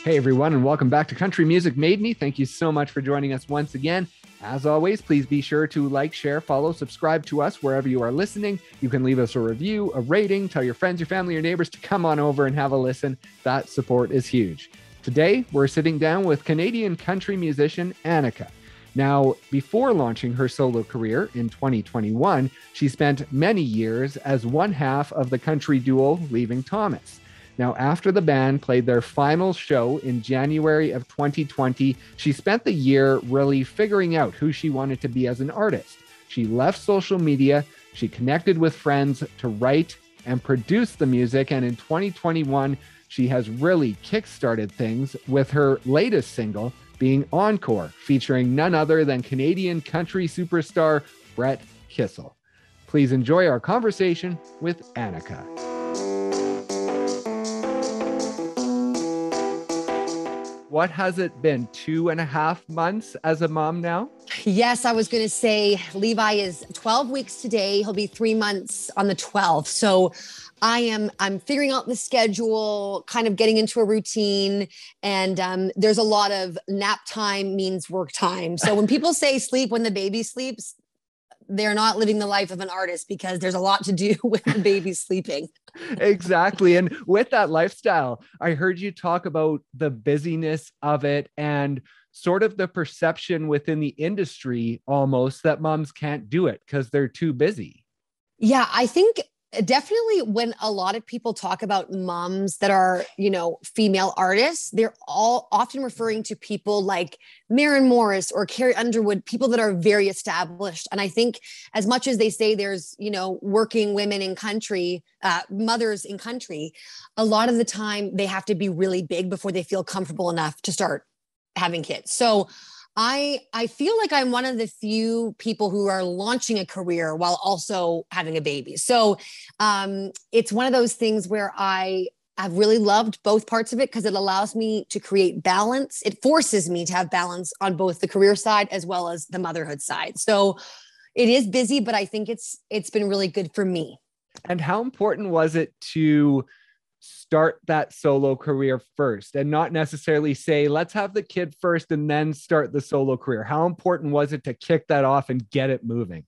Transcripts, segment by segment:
Hey everyone, and welcome back to Country Music Made Me. Thank you so much for joining us once again. As always, please be sure to like, share, follow, subscribe to us wherever you are listening. You can leave us a review, a rating, tell your friends, your family, your neighbors to come on over and have a listen. That support is huge. Today, we're sitting down with Canadian country musician Annika. Now, before launching her solo career in 2021, she spent many years as one half of the country duo Leaving Thomas. Now, after the band played their final show in January of 2020, she spent the year really figuring out who she wanted to be as an artist. She left social media, she connected with friends to write and produce the music, and in 2021, she has really kickstarted things with her latest single being Encore, featuring none other than Canadian country superstar Brett Kissel. Please enjoy our conversation with Annika. What has it been, 2.5 months as a mom now? Yes, I was going to say Levi is 12 weeks today. He'll be 3 months on the 12th. So I'm figuring out the schedule, kind of getting into a routine. And there's a lot of nap time means work time. So when people say sleep when the baby sleeps, they're not living the life of an artist because there's a lot to do with the baby sleeping. Exactly. And with that lifestyle, I heard you talk about the busyness of it and sort of the perception within the industry almost that moms can't do it because they're too busy. Yeah, I think definitely when a lot of people talk about moms that are, female artists, they're all often referring to people like Maren Morris or Carrie Underwood, people that are very established. And I think as much as they say there's, working women in country, mothers in country, a lot of the time they have to be really big before they feel comfortable enough to start having kids. So I feel like I'm one of the few people who are launching a career while also having a baby. So it's one of those things where I have really loved both parts of it because it allows me to create balance. It forces me to have balance on both the career side as well as the motherhood side. So it is busy, but I think it's been really good for me. And how important was it to start that solo career first and not necessarily say, let's have the kid first and then start the solo career? How important was it to kick that off and get it moving?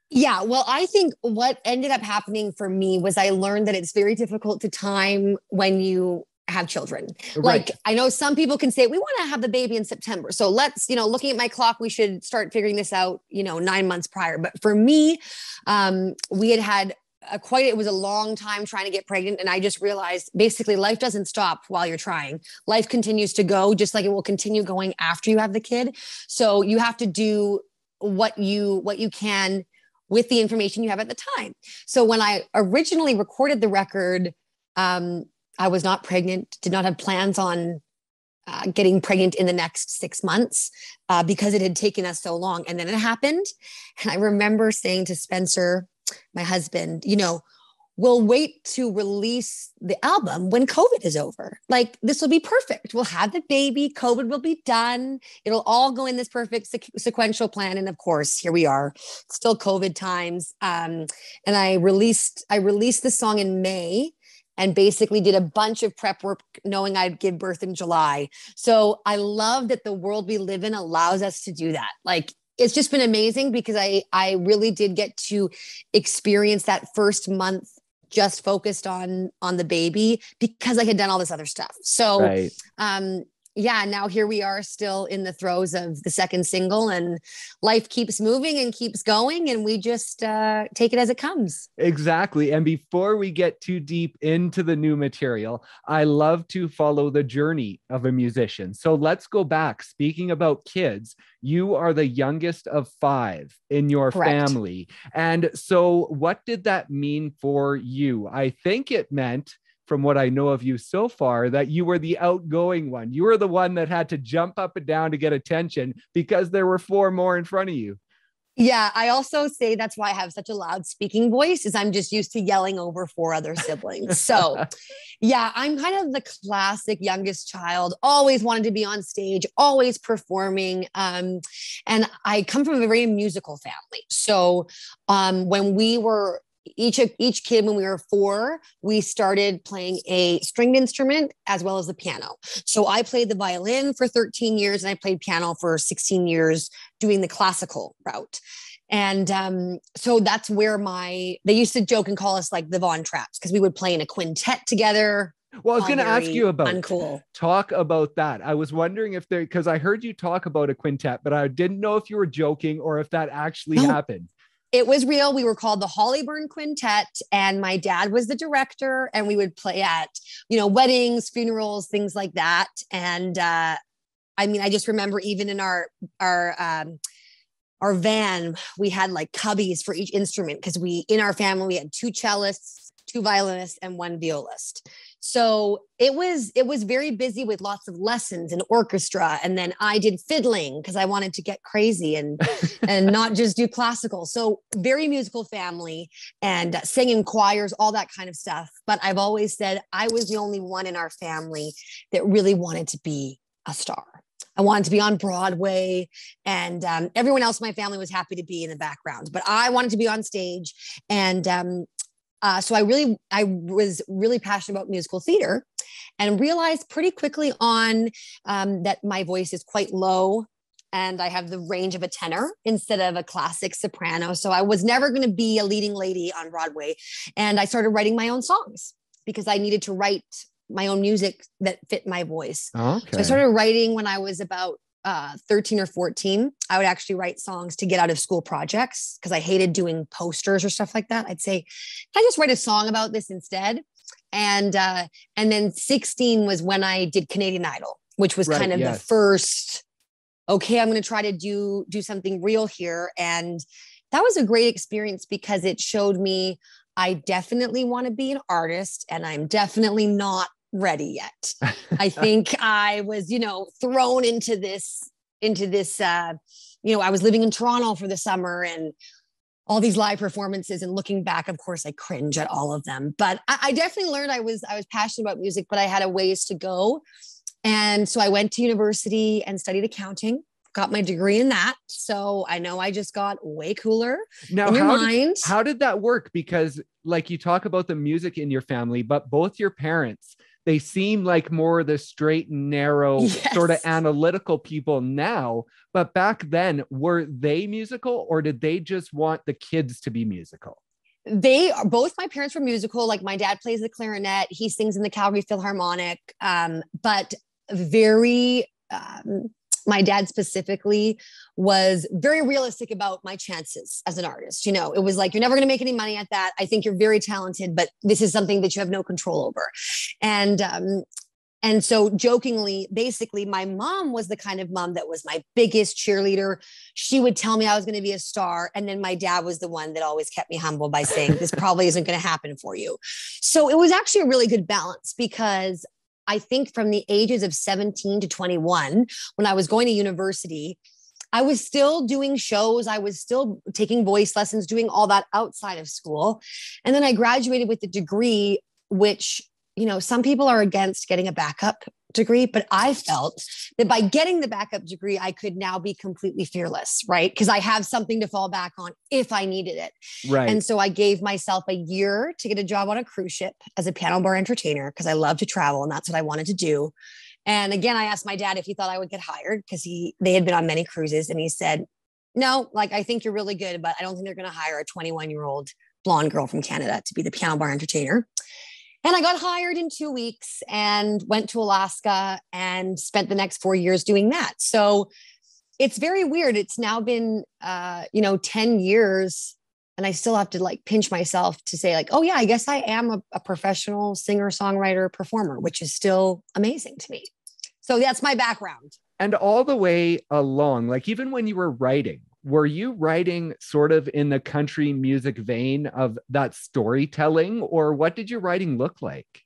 Yeah, well, I think what ended up happening for me was I learned that it's very difficult to time when you have children. Right. Like, I know some people can say, we want to have the baby in September. So let's, looking at my clock, we should start figuring this out, 9 months prior. But for me, we had it was a long time trying to get pregnant. And I just realized basically life doesn't stop while you're trying. Life continues to go just like it will continue going after you have the kid. So you have to do what you can with the information you have at the time. So when I originally recorded the record, I was not pregnant, did not have plans on getting pregnant in the next 6 months because it had taken us so long. And then it happened. And I remember saying to Spencer, my husband, we'll wait to release the album when COVID is over. Like, this will be perfect. We'll have the baby, COVID will be done. It'll all go in this perfect sequential plan. And of course, here we are, still COVID times. And I released the song in May and basically did a bunch of prep work knowing I'd give birth in July. So I love that the world we live in allows us to do that. Like, it's just been amazing because I really did get to experience that first month just focused on the baby because I had done all this other stuff. So, right. Now here we are still in the throes of the second single and life keeps moving and keeps going. And we just take it as it comes. Exactly. And before we get too deep into the new material, I love to follow the journey of a musician. So let's go back. Speaking about kids, you are the youngest of 5 in your Correct. family. And so what did that mean for you? I think it meant, from what I know of you so far, that you were the outgoing one. You were the one that had to jump up and down to get attention because there were 4 more in front of you. Yeah, I also say that's why I have such a loud speaking voice, is I'm just used to yelling over 4 other siblings. So yeah, I'm kind of the classic youngest child, always wanted to be on stage, always performing. And I come from a very musical family. So when we were each kid, when we were 4, we started playing a stringed instrument as well as the piano. So I played the violin for 13 years and I played piano for 16 years doing the classical route. And so that's where they used to joke and call us like the Von Trapps, because we would play in a quintet together. Well, I was going to ask you about uncool. Talk about that. I was wondering if because I heard you talk about a quintet, but I didn't know if you were joking or if that actually happened. It was real. We were called the Hollyburn Quintet, and my dad was the director, and we would play at, weddings, funerals, things like that. And I just remember even in our van, we had like cubbies for each instrument, because in our family, we had 2 cellists, 2 violinists, and 1 violist. So it was very busy with lots of lessons and orchestra. And then I did fiddling because I wanted to get crazy and not just do classical. So very musical family, and singing choirs, all that kind of stuff. But I've always said I was the only one in our family that really wanted to be a star. I wanted to be on Broadway, and everyone else in my family was happy to be in the background, but I wanted to be on stage. And so I was really passionate about musical theater, and realized pretty quickly on that my voice is quite low and I have the range of a tenor instead of a classic soprano. So I was never going to be a leading lady on Broadway. And I started writing my own songs because I needed to write my own music that fit my voice. Okay. So I started writing when I was about 13 or 14. I would actually write songs to get out of school projects because I hated doing posters or stuff like that. I'd say, can I just write a song about this instead? And then 16 was when I did Canadian Idol, which was kind of the first, okay, I'm going to try to do something real here. And that was a great experience because it showed me I definitely want to be an artist, and I'm definitely not ready yet. I think I was, thrown into this, I was living in Toronto for the summer and all these live performances, and looking back, of course, I cringe at all of them, but I definitely learned I was passionate about music, but I had a ways to go. And so I went to university and studied accounting, got my degree in that. So I know I just got way cooler now, in your mind. How did that work? Because like you talk about the music in your family, but both your parents, they seem like more the straight and narrow sort of analytical people now. But back then, were they musical, or did they just want the kids to be musical? Both my parents were musical. Like my dad plays the clarinet. He sings in the Calgary Philharmonic. But my dad specifically was very realistic about my chances as an artist. It was like, you're never going to make any money at that. I think you're very talented, but this is something that you have no control over. And so jokingly, basically, my mom was the kind of mom that was my biggest cheerleader. She would tell me I was going to be a star. And then my dad was the one that always kept me humble by saying, this probably isn't going to happen for you. So it was actually a really good balance, because I think from the ages of 17 to 21, when I was going to university, I was still doing shows. I was still taking voice lessons, doing all that outside of school. And then I graduated with a degree, which, some people are against getting a backup degree, but I felt that by getting the backup degree, I could now be completely fearless, right? Because I have something to fall back on if I needed it. Right. And so I gave myself a year to get a job on a cruise ship as a piano bar entertainer, because I love to travel and that's what I wanted to do. And again, I asked my dad if he thought I would get hired, because they had been on many cruises, and he said, no, I think you're really good, but I don't think they're going to hire a 21-year-old blonde girl from Canada to be the piano bar entertainer. And I got hired in 2 weeks and went to Alaska and spent the next 4 years doing that. So it's very weird. It's now been, 10 years, and I still have to pinch myself to say oh yeah, I guess I am a professional singer, songwriter, performer, which is still amazing to me. So that's my background. And all the way along, even when you were writing, were you writing sort of in the country music vein of that storytelling, or what did your writing look like?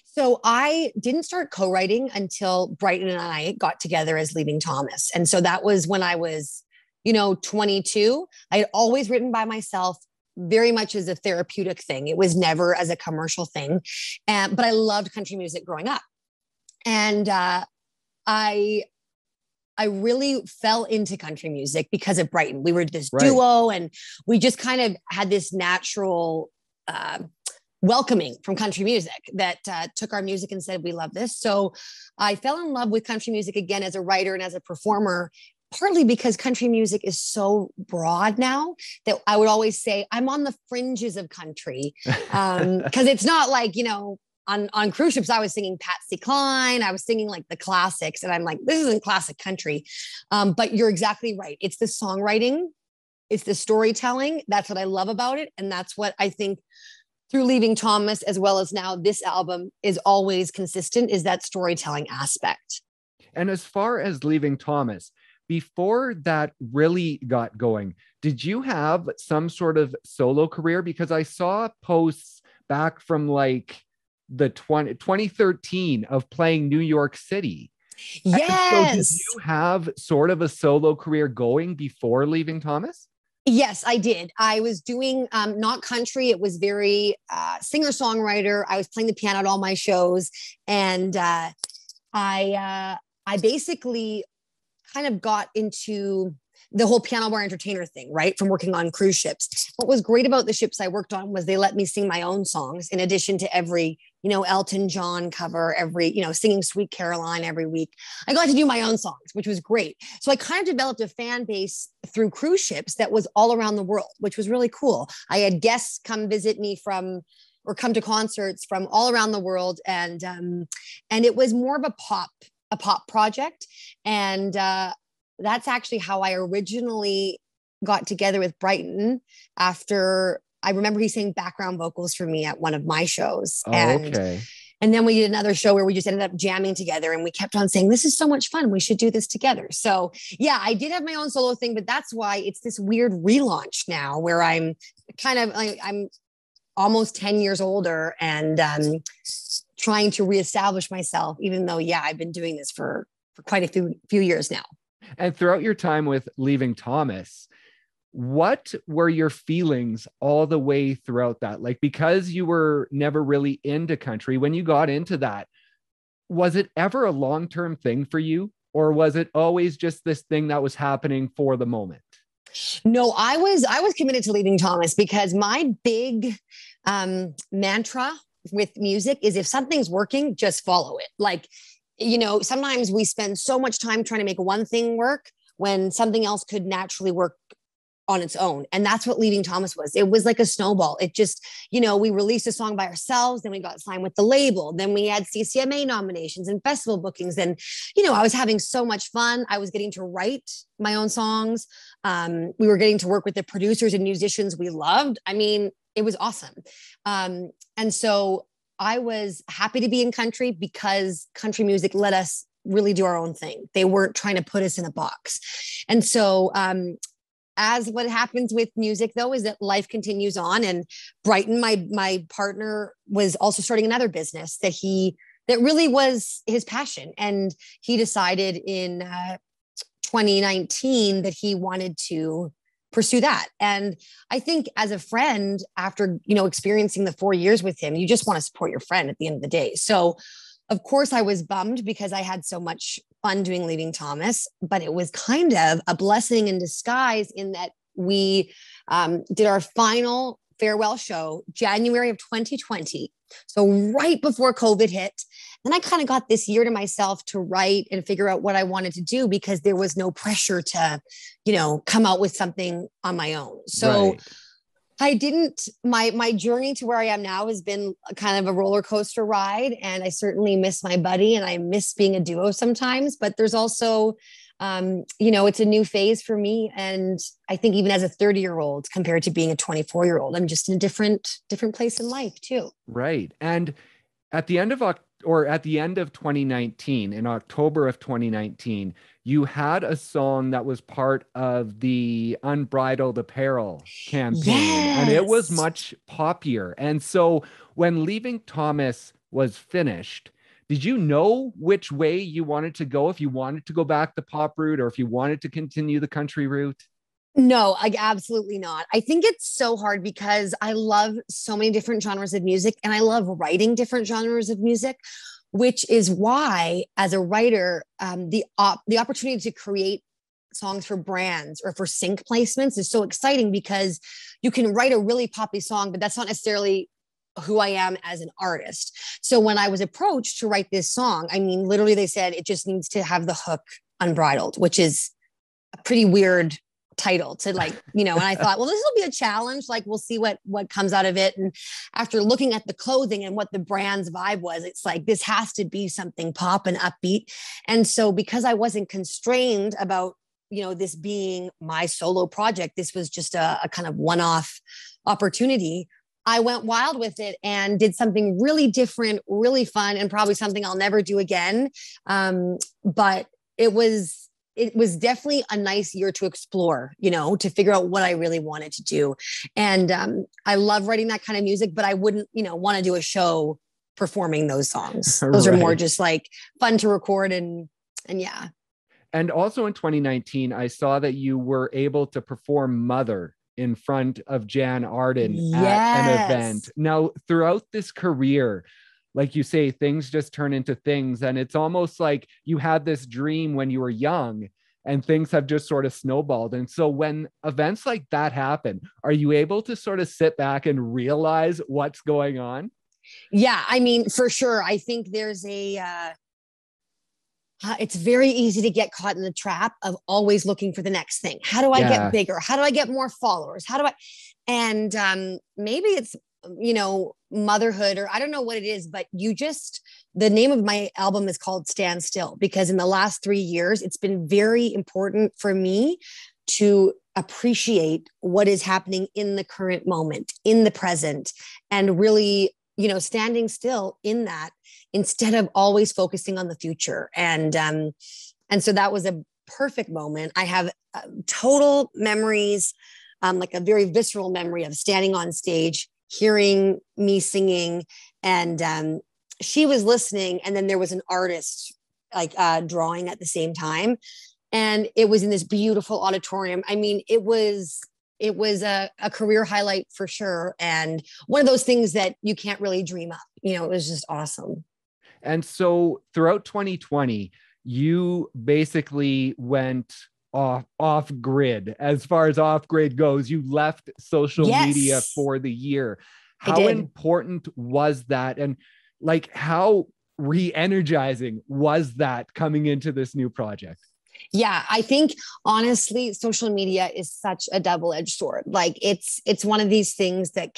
So I didn't start co-writing until Brighton and I got together as Leaving Thomas. And so that was when I was, 22. I had always written by myself, very much as a therapeutic thing. It was never as a commercial thing. But I loved country music growing up. And I really fell into country music because of Brighton. We were this duo, and we just kind of had this natural welcoming from country music that took our music and said, we love this. So I fell in love with country music again as a writer and as a performer, partly because country music is so broad now that I would always say I'm on the fringes of country. Because it's not like, on cruise ships, I was singing Patsy Cline. I was singing like the classics. And I'm like, this isn't classic country. But you're exactly right. It's the songwriting. It's the storytelling. That's what I love about it. And that's what I think through Leaving Thomas, as well as now this album, is always consistent, is that storytelling aspect. And as far as Leaving Thomas, before that really got going, did you have some sort of solo career? Because I saw posts back from like the 2013 of playing New York City. Yes. So did you have sort of a solo career going before Leaving Thomas? Yes, I did. I was doing not country. It was very singer-songwriter. I was playing the piano at all my shows. And I basically kind of got into the whole piano bar entertainer thing, right? From working on cruise ships. What was great about the ships I worked on was they let me sing my own songs in addition to every, Elton John cover, every, singing Sweet Caroline every week. I got to do my own songs, which was great. So I kind of developed a fan base through cruise ships that was all around the world, which was really cool. I had guests come visit me or come to concerts from all around the world. And it was more of a pop project. And that's actually how I originally got together with Brighton after I remember he sang background vocals for me at one of my shows. Oh, and then we did another show where we just ended up jamming together and we kept on saying, this is so much fun. We should do this together. So yeah, I did have my own solo thing, but that's why it's this weird relaunch now where I'm kind of like, I'm almost 10 years older and trying to reestablish myself, even though, I've been doing this for quite a few years now. And throughout your time with Leaving Thomas, what were your feelings all the way throughout that? Like, because you were never really into country, when you got into that, was it ever a long-term thing for you? Or was it always just this thing that was happening for the moment? No, I was committed to Leaving Thomas because my big mantra with music is if something's working, just follow it. Like, sometimes we spend so much time trying to make one thing work when something else could naturally work on its own. And that's what Leaving Thomas was. It was like a snowball. It just, we released a song by ourselves, then we got signed with the label, then we had CCMA nominations and festival bookings. And, I was having so much fun. I was getting to write my own songs. We were getting to work with the producers and musicians we loved. I mean, it was awesome. And so I was happy to be in country because country music let us really do our own thing. They weren't trying to put us in a box. And so, as what happens with music though, is that life continues on, and Brighton, my partner, was also starting another business that really was his passion. And he decided in 2019 that he wanted to pursue that. And I think as a friend, after, experiencing the 4 years with him, you just want to support your friend at the end of the day. So of course I was bummed because I had so much fun doing Leaving Thomas, but it was kind of a blessing in disguise in that we did our final farewell show, January of 2020. So right before COVID hit. Then I kind of got this year to myself to write and figure out what I wanted to do because there was no pressure to, come out with something on my own. So right. I didn't, my journey to where I am now has been kind of a roller coaster ride. And I certainly miss my buddy and I miss being a duo sometimes, but there's also, it's a new phase for me. And I think even as a 30-year-old compared to being a 24-year-old, I'm just in a different place in life too. Right. And at the end of 2019, in October of 2019, you had a song that was part of the Unbridled Apparel campaign, yes. And it was much poppier. And so when Leaving Thomas was finished, did you know which way you wanted to go? If you wanted to go back the pop route or if you wanted to continue the country route? No, absolutely not. I think it's so hard because I love so many different genres of music and I love writing different genres of music, which is why as a writer, the opportunity to create songs for brands or for sync placements is so exciting because you can write a really poppy song, but that's not necessarily who I am as an artist. So when I was approached to write this song, I mean, literally they said it just needs to have the hook unbridled, which is a pretty weird title to like, and I thought, well, this will be a challenge. Like, we'll see what comes out of it. And after looking at the clothing and what the brand's vibe was, it's like, this has to be something pop and upbeat. And so because I wasn't constrained about, this being my solo project, this was just a kind of one-off opportunity. I went wild with it and did something really different, really fun, and probably something I'll never do again. But it was definitely a nice year to explore, to figure out what I really wanted to do. And I love writing that kind of music, but I wouldn't, want to do a show performing those songs. Those are more just like fun to record and yeah. And also in 2019, I saw that you were able to perform Mother in front of Jan Arden at an event. Now, throughout this career, like you say, things just turn into things. And it's almost like you had this dream when you were young and things have just sort of snowballed. And so when events like that happen, are you able to sort of sit back and realize what's going on? Yeah, I mean, for sure. I think there's it's very easy to get caught in the trap of always looking for the next thing. How do I get bigger? How do I get more followers? And maybe it's, motherhood, or I don't know what it is, but the name of my album is called Stand Still, because in the last 3 years, it's been very important for me to appreciate what is happening in the current moment, in the present, and really, standing still in that instead of always focusing on the future. And so that was a perfect moment. I have total memories, like a very visceral memory of standing on stage, hearing me singing, and she was listening. And then there was an artist like drawing at the same time. And it was in this beautiful auditorium. I mean, it was a career highlight for sure. And one of those things that you can't really dream up, it was just awesome. And so throughout 2020, you basically went off grid. As far as off grid goes, you left social media for the year. How important was that? And like, how re-energizing was that coming into this new project? Yeah, I think honestly, social media is such a double-edged sword. Like it's one of these things that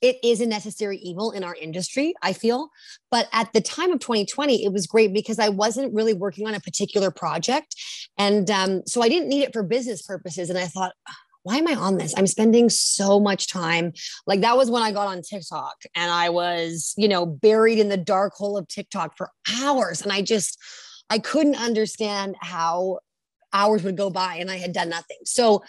it is a necessary evil in our industry, I feel. But at the time of 2020, it was great because I wasn't really working on a particular project. And so I didn't need it for business purposes. And I thought, why am I on this? I'm spending so much time. Like that was when I got on TikTok and I was, buried in the dark hole of TikTok for hours. And I couldn't understand how hours would go by and I had done nothing. So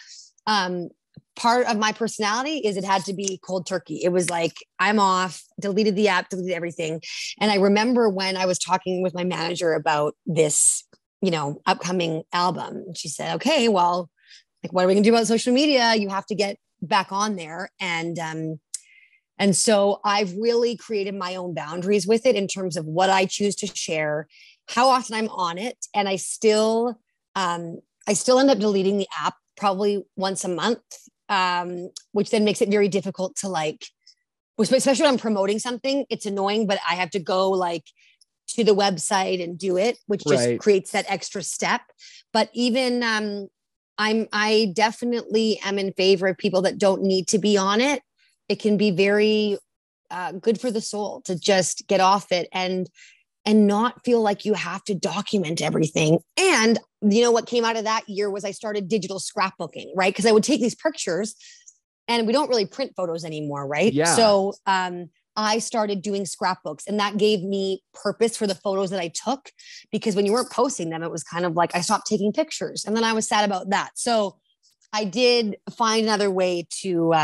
part of my personality is it had to be cold turkey. It was like, I'm off, deleted the app, deleted everything. And I remember when I was talking with my manager about this, upcoming album, and she said, okay, well, like, what are we gonna do about social media? You have to get back on there. And so I've really created my own boundaries with it in terms of what I choose to share, how often I'm on it. And I still end up deleting the app probably once a month, which then makes it very difficult to especially when I'm promoting something, it's annoying, but I have to go to the website and do it, which just creates that extra step. But even, I definitely am in favor of people that don't need to be on it. It can be very good for the soul to just get off it and not feel like you have to document everything. And what came out of that year was I started digital scrapbooking, right? Because I would take these pictures and we don't really print photos anymore, right? Yeah. So I started doing scrapbooks, and that gave me purpose for the photos that I took, because when you weren't posting them, it was kind of like I stopped taking pictures, and then I was sad about that. So I did find another way to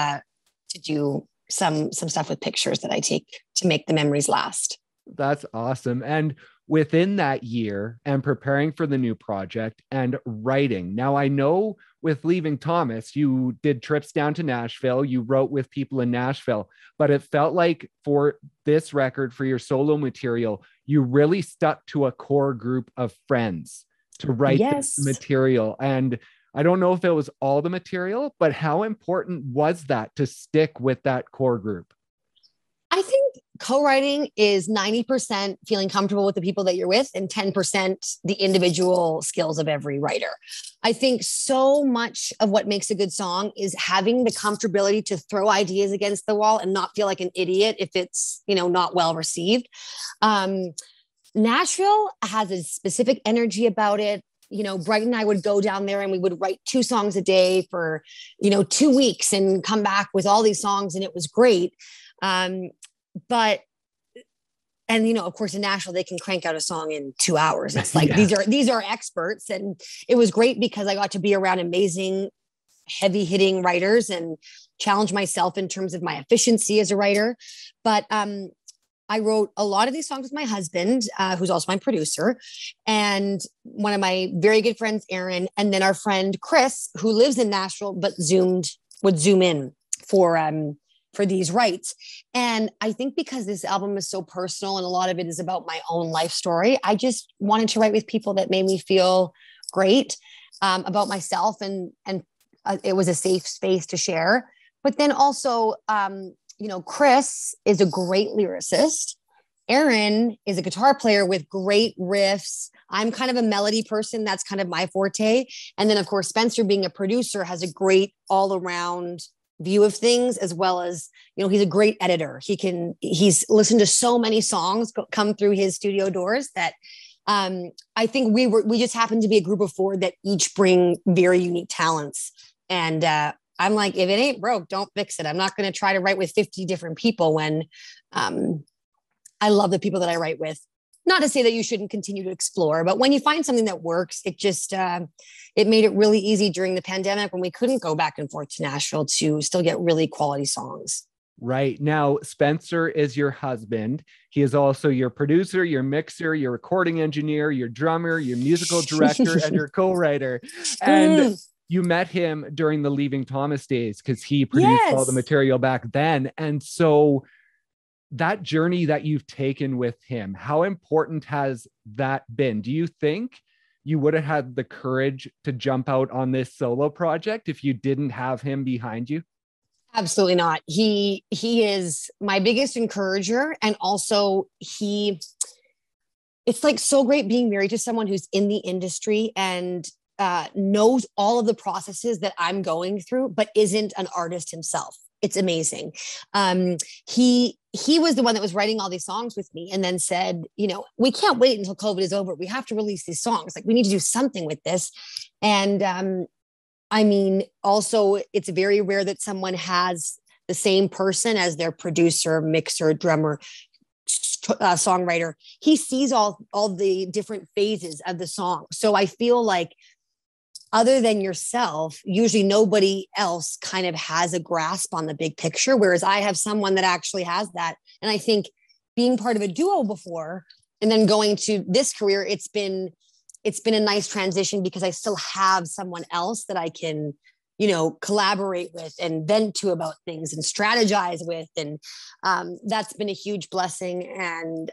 do some stuff with pictures that I take to make the memories last. That's awesome. And within that year and preparing for the new project and writing, now I know with Leaving Thomas, you did trips down to Nashville, you wrote with people in Nashville, but it felt like for this record, for your solo material, you really stuck to a core group of friends to write this Yes. material. And I don't know if it was all the material, but how important was that to stick with that core group? I think co-writing is 90% feeling comfortable with the people that you're with and 10% the individual skills of every writer. I think so much of what makes a good song is having the comfortability to throw ideas against the wall and not feel like an idiot if it's, not well received. Nashville has a specific energy about it. Bright and I would go down there and we would write 2 songs a day for, 2 weeks and come back with all these songs. And it was great. Of course in Nashville, they can crank out a song in 2 hours. It's like, these are experts. And it was great because I got to be around amazing, heavy hitting writers and challenge myself in terms of my efficiency as a writer. But, I wrote a lot of these songs with my husband, who's also my producer, and one of my very good friends, Aaron, and then our friend Chris, who lives in Nashville, but would zoom in for these writes. And I think because this album is so personal and a lot of it is about my own life story, I just wanted to write with people that made me feel great about myself, and it was a safe space to share. But then also, Chris is a great lyricist. Aaron is a guitar player with great riffs. I'm kind of a melody person. That's kind of my forte. And then of course, Spencer being a producer has a great all around view of things, as well as, he's a great editor. He's listened to so many songs come through his studio doors that I think we just happen to be a group of 4 that each bring very unique talents. And, I'm like, if it ain't broke, don't fix it. I'm not going to try to write with 50 different people when I love the people that I write with. Not to say that you shouldn't continue to explore, but when you find something that works, it just, it made it really easy during the pandemic when we couldn't go back and forth to Nashville to still get really quality songs. Right. Now, Spencer is your husband. He is also your producer, your mixer, your recording engineer, your drummer, your musical director, and your co-writer. And you met him during the Leaving Thomas days because he produced all the material back then. And so that journey that you've taken with him, how important has that been? Do you think you would have had the courage to jump out on this solo project if you didn't have him behind you? Absolutely not. He is my biggest encourager. And also it's like so great being married to someone who's in the industry and knows all of the processes that I'm going through, but isn't an artist himself. It's amazing. He was the one that was writing all these songs with me and then said, we can't wait until COVID is over. We have to release these songs. Like, we need to do something with this. And also it's very rare that someone has the same person as their producer, mixer, drummer, songwriter. He sees all the different phases of the song. So I feel like other than yourself, usually nobody else kind of has a grasp on the big picture, whereas I have someone that actually has that. And I think being part of a duo before and then going to this career, it's been a nice transition because I still have someone else that I can, collaborate with and vent to about things and strategize with. And that's been a huge blessing. And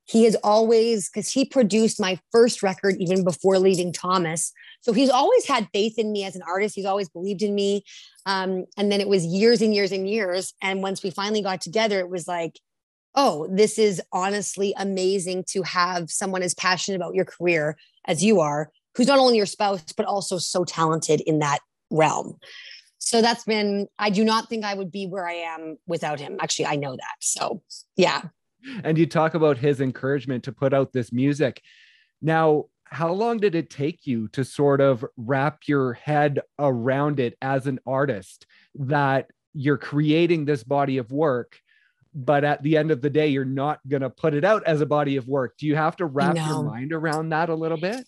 he has always, because he produced my first record even before Leaving Thomas. So he's always had faith in me as an artist. He's always believed in me. And then it was years and years and years. And once we finally got together, it was like, oh, this is honestly amazing to have someone as passionate about your career as you are, who's not only your spouse, but also so talented in that realm. So I do not think I would be where I am without him. Actually, I know that. So yeah. And you talk about his encouragement to put out this music. Now, how long did it take you to sort of wrap your head around it as an artist, that you're creating this body of work, but at the end of the day, you're not going to put it out as a body of work? Do you have to wrap your mind around that a little bit?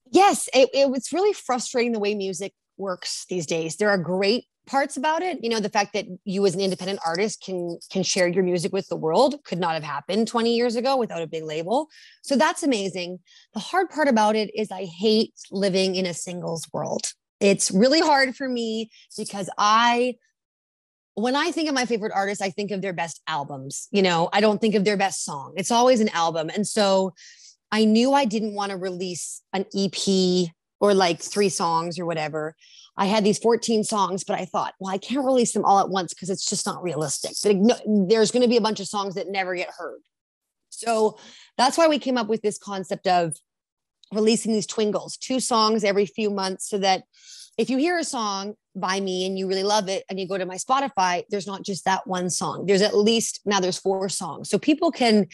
Yes, it was really frustrating the way music works these days. There are great parts about it. The fact that you as an independent artist can share your music with the world could not have happened 20 years ago without a big label. So that's amazing. The hard part about it is I hate living in a singles world. It's really hard for me because when I think of my favorite artists, I think of their best albums. I don't think of their best song. It's always an album. And so I knew I didn't want to release an EP or like 3 songs or whatever. I had these 14 songs, but I thought, well, I can't release them all at once because it's just not realistic. There's going to be a bunch of songs that never get heard. So that's why we came up with this concept of releasing these twingles, 2 songs every few months, so that if you hear a song by me and you really love it and you go to my Spotify, there's not just that one song. There's at least, now there's 4 songs. So people can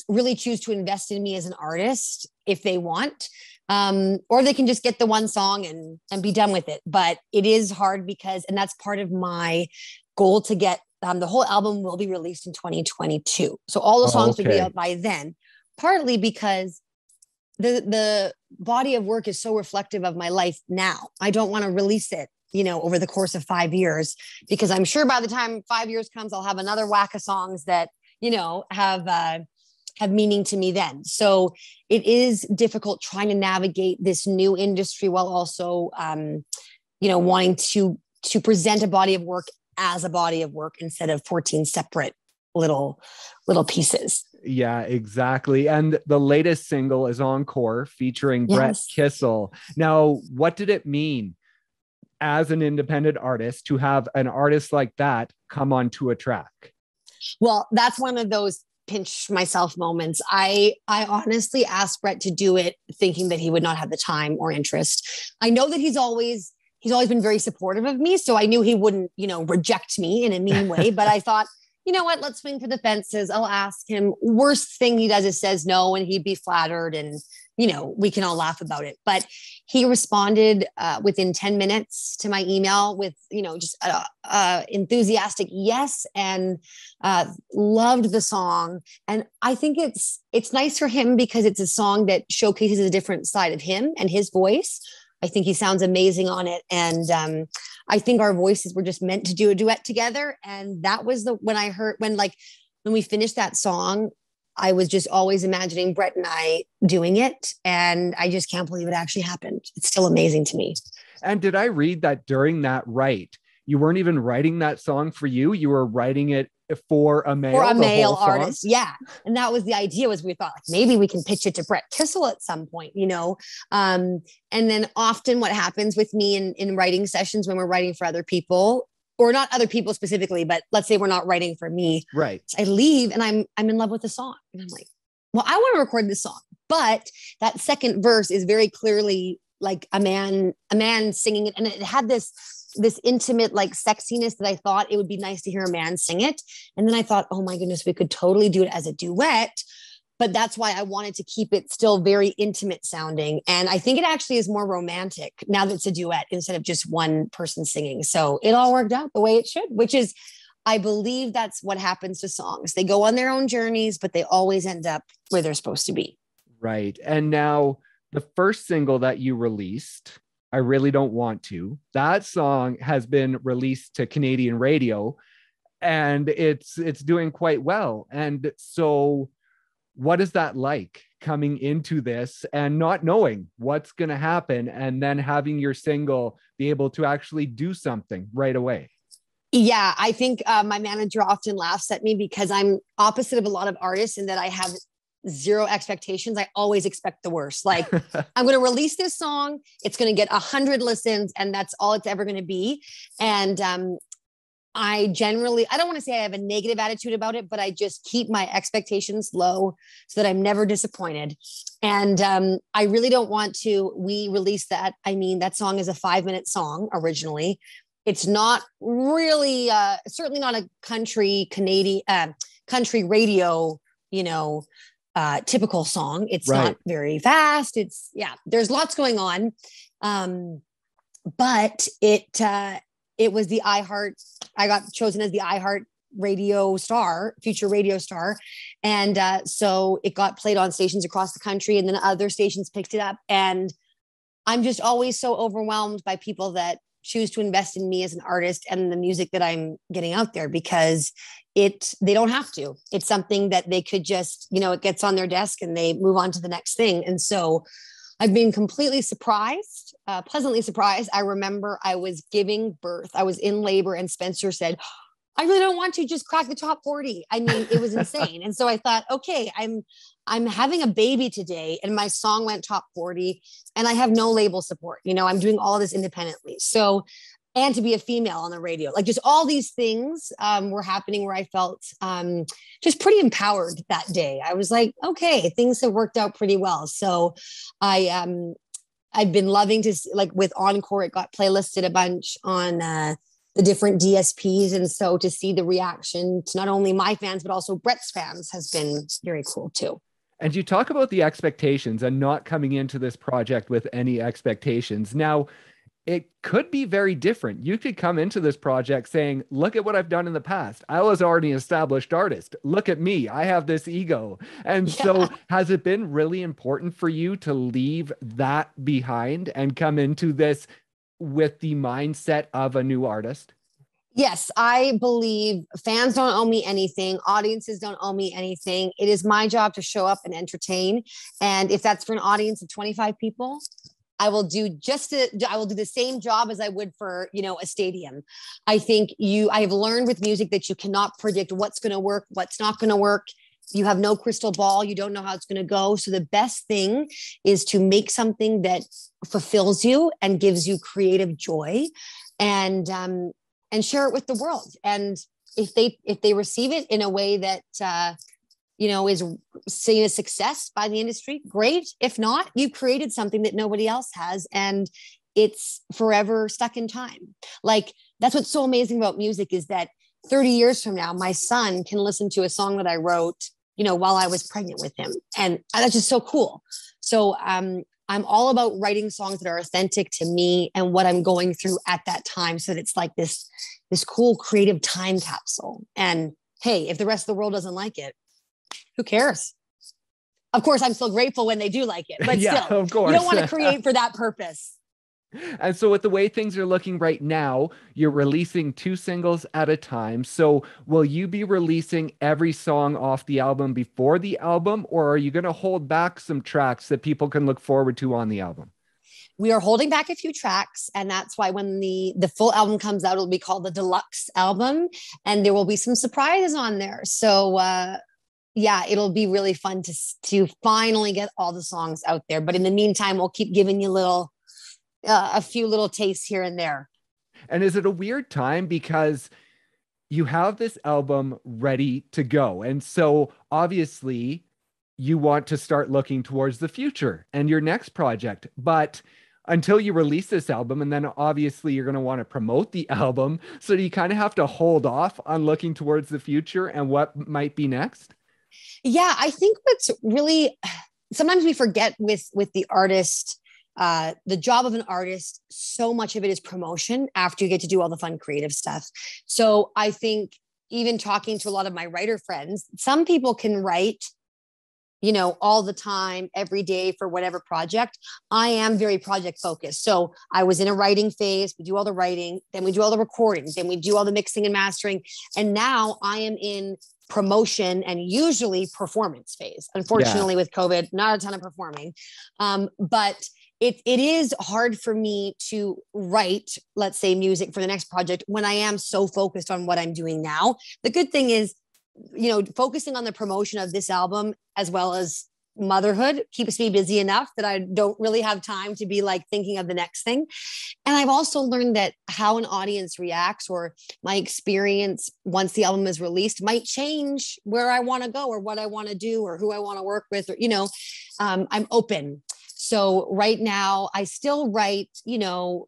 really choose to invest in me as an artist if they want, or they can just get the one song and be done with it. But it is hard because, and that's part of my goal to get, the whole album will be released in 2022. So all the songs will be out by then, partly because the body of work is so reflective of my life now. I don't want to release it, over the course of 5 years, because I'm sure by the time 5 years comes, I'll have another whack of songs that, have meaning to me then. So it is difficult trying to navigate this new industry while also, wanting to present a body of work as a body of work instead of 14 separate little pieces. Yeah, exactly. And the latest single is Encore, featuring Brett Kissel. Now, what did it mean as an independent artist to have an artist like that come onto a track? Well, that's one of those pinch myself moments. I honestly asked Brett to do it thinking that he would not have the time or interest. I know that he's always been very supportive of me, so I knew he wouldn't, reject me in a mean way, but I thought, you know what, let's swing for the fences. I'll ask him. Worst thing he does is says no, and he'd be flattered, and, we can all laugh about it. But he responded within 10 minutes to my email with, just enthusiastic yes, and loved the song. And I think it's nice for him because it's a song that showcases a different side of him and his voice. I think he sounds amazing on it. And I think our voices were just meant to do a duet together. And that was when we finished that song, I was just always imagining Brett and I doing it. And I just can't believe it actually happened. It's still amazing to me. And did I read that during that write, you weren't even writing that song for you? You were writing it for a male artist. Yeah. And that was the idea, was we thought maybe we can pitch it to Brett Kissel at some point, and then often what happens with me in writing sessions when we're writing for other people, or not other people specifically, but let's say we're not writing for me. Right. I leave and I'm in love with the song. And I'm like, well, I want to record this song. But that second verse is very clearly like a man singing it. And it had this intimate like sexiness that I thought it would be nice to hear a man sing it. And then I thought, oh my goodness, we could totally do it as a duet. But that's why I wanted to keep it still very intimate sounding. And I think it actually is more romantic now that it's a duet instead of just one person singing. So it all worked out the way it should, which is, I believe that's what happens to songs. They go on their own journeys, but they always end up where they're supposed to be. Right. And now the first single that you released, I Really Don't Want To, that song has been released to Canadian radio, and it's doing quite well. And so what is that like, coming into this and not knowing what's going to happen, and then having your single be able to actually do something right away? Yeah, I think my manager often laughs at me because I'm opposite of a lot of artists in that I have zero expectations. I always expect the worst. Like, I'm going to release this song, it's going to get 100 listens, and that's all it's ever going to be. And I don't want to say I have a negative attitude about it, but I just keep my expectations low so that I'm never disappointed. And I really don't want to. We released that. I mean, that song is a 5-minute song originally. It's not really, certainly not a country radio, typical song. It's right. Not very fast. There's lots going on. But it was the I got chosen as the iHeart radio star, future radio star. And so it got played on stations across the country, and then other stations picked it up. And I'm just always so overwhelmed by people that choose to invest in me as an artist and the music that I'm getting out there, because they don't have to. It's something that they could just, it gets on their desk and they move on to the next thing. And so I've been completely surprised, pleasantly surprised. I remember I was giving birth. I was in labor, and Spencer said, I really don't want to just crack the top 40. I mean, it was insane. And so I thought, okay, I'm having a baby today and my song went top 40 and I have no label support. You know, I'm doing all of this independently. So, and to be a female on the radio, like just all these things were happening where I felt just pretty empowered that day. I was like, okay, things have worked out pretty well. So I've been loving to like with Encore, it got playlisted a bunch on the different DSPs. And so to see the reaction to not only my fans, but also Brett's fans has been very cool too. And you talk about the expectations and not coming into this project with any expectations. Now, it could be very different. You could come into this project saying, look at what I've done in the past. I was already an established artist. Look at me. I have this ego. And so has it been really important for you to leave that behind and come into this with the mindset of a new artist? Yes, I believe fans don't owe me anything. Audiences don't owe me anything. It is my job to show up and entertain. And if that's for an audience of 25 people, I will do the same job as I would for, you know, a stadium. I think I have learned with music that you cannot predict what's going to work, what's not going to work. You have no crystal ball. You don't know how it's going to go. So the best thing is to make something that fulfills you and gives you creative joy, and share it with the world. And if they receive it in a way that, you know, is seen as success by the industry, great. If not, you've created something that nobody else has, and it's forever stuck in time. Like, that's what's so amazing about music, is that 30 years from now, my son can listen to a song that I wrote, you know, while I was pregnant with him. And that's just so cool. So I'm all about writing songs that are authentic to me and what I'm going through at that time. So that it's like this cool creative time capsule. And hey, if the rest of the world doesn't like it, who cares? Of course, I'm still grateful when they do like it, but yeah, still, of course. You don't want to create for that purpose. And so with the way things are looking right now, you're releasing 2 singles at a time. So will you be releasing every song off the album before the album, or are you going to hold back some tracks that people can look forward to on the album? We are holding back a few tracks, and that's why when the full album comes out, it'll be called the deluxe album, and there will be some surprises on there. So yeah, it'll be really fun to finally get all the songs out there. But in the meantime, we'll keep giving you a few little tastes here and there. And is it a weird time because you have this album ready to go? And so obviously you want to start looking towards the future and your next project, but until you release this album, and then obviously you're going to want to promote the album. So do you kind of have to hold off on looking towards the future and what might be next? Yeah, I think what's really, sometimes we forget with the artist, the job of an artist, so much of it is promotion after you get to do all the fun creative stuff. So I think even talking to a lot of my writer friends, some people can write, you know, all the time, every day for whatever project. I am very project focused. So I was in a writing phase. We do all the writing, then we do all the recordings, then we do all the mixing and mastering. And now I am in promotion and usually performance phase. Unfortunately, with COVID, not a ton of performing. But it is hard for me to write, let's say, music for the next project when I am so focused on what I'm doing now. The good thing is, you know, focusing on the promotion of this album as well as motherhood keeps me busy enough that I don't really have time to be like thinking of the next thing. And I've also learned that how an audience reacts, or my experience once the album is released, might change where I want to go or what I want to do or who I want to work with, or, you know, I'm open. So right now I still write, you know,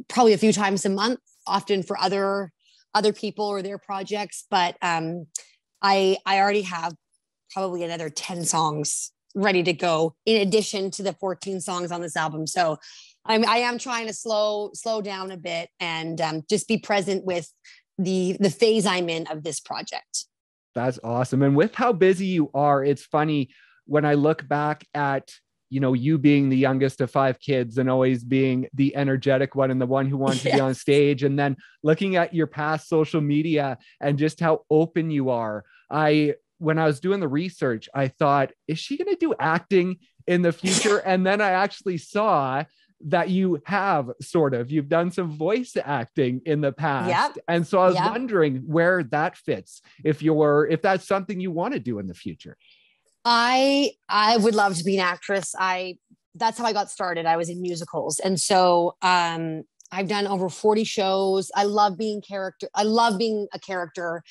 probably a few times a month, often for other people or their projects. But I already have probably another 10 songs ready to go in addition to the 14 songs on this album. So I am trying to slow down a bit and just be present with the phase I'm in of this project. That's awesome. And with how busy you are, it's funny when I look back at, you know, you being the youngest of 5 kids and always being the energetic one and the one who wants to be on stage, and then looking at your past social media and just how open you are. When I was doing the research, I thought, is she going to do acting in the future? And then I actually saw that you have you've done some voice acting in the past. Yep. And so I was wondering where that fits, if that's something you want to do in the future. I would love to be an actress. That's how I got started. I was in musicals. And so, I've done over 40 shows. I love being a character,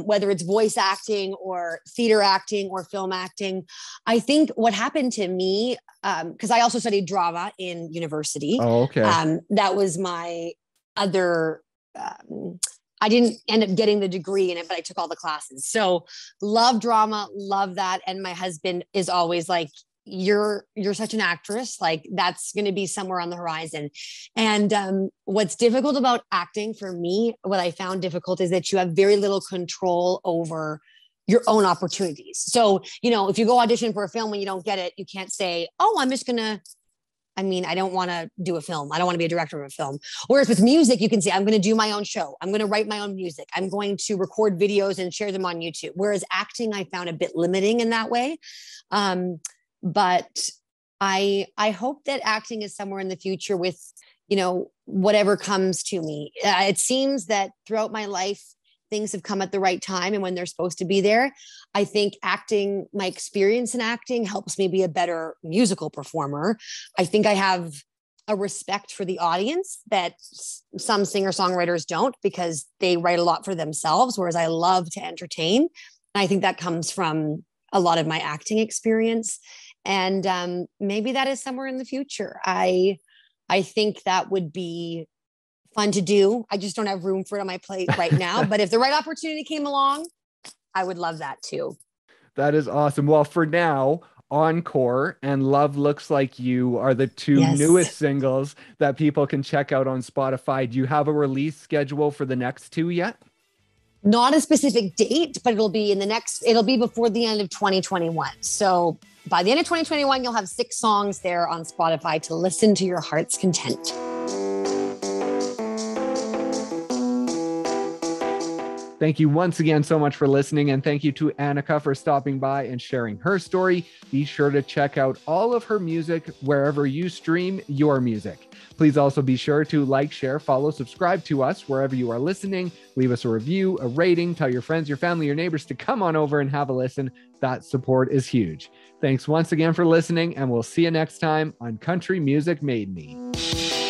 whether it's voice acting or theater acting or film acting. I think what happened to me, because I also studied drama in university. Oh, okay. That was my other, I didn't end up getting the degree in it, but I took all the classes. So love drama, love that. And my husband is always like, you're such an actress, like that's going to be somewhere on the horizon. And what's difficult about acting for me, what I found difficult is that you have very little control over your own opportunities. So, if you go audition for a film and you don't get it, you can't say, oh, I don't want to do a film. I don't want to be a director of a film. Whereas with music, you can say, I'm going to do my own show. I'm going to write my own music. I'm going to record videos and share them on YouTube. Whereas acting, I found a bit limiting in that way. But I hope that acting is somewhere in the future with, whatever comes to me. It seems that throughout my life, things have come at the right time and when they're supposed to be there. I think acting, my experience in acting helps me be a better musical performer. I think I have a respect for the audience that some singer-songwriters don't, because they write a lot for themselves, whereas I love to entertain. And I think that comes from a lot of my acting experience. And maybe that is somewhere in the future. I think that would be fun to do. I just don't have room for it on my plate right now. But if the right opportunity came along, I would love that too. That is awesome. Well, for now, Encore and Love Looks Like You are the two newest singles that people can check out on Spotify. Do you have a release schedule for the next two yet? Not a specific date, but it'll be before the end of 2021. So by the end of 2021, you'll have 6 songs there on Spotify to listen to your heart's content. Thank you once again so much for listening, and thank you to Annika for stopping by and sharing her story. Be sure to check out all of her music wherever you stream your music. Please also be sure to like, share, follow, subscribe to us wherever you are listening. Leave us a review, a rating, tell your friends, your family, your neighbors to come on over and have a listen. That support is huge. Thanks once again for listening, and we'll see you next time on Country Music Made Me.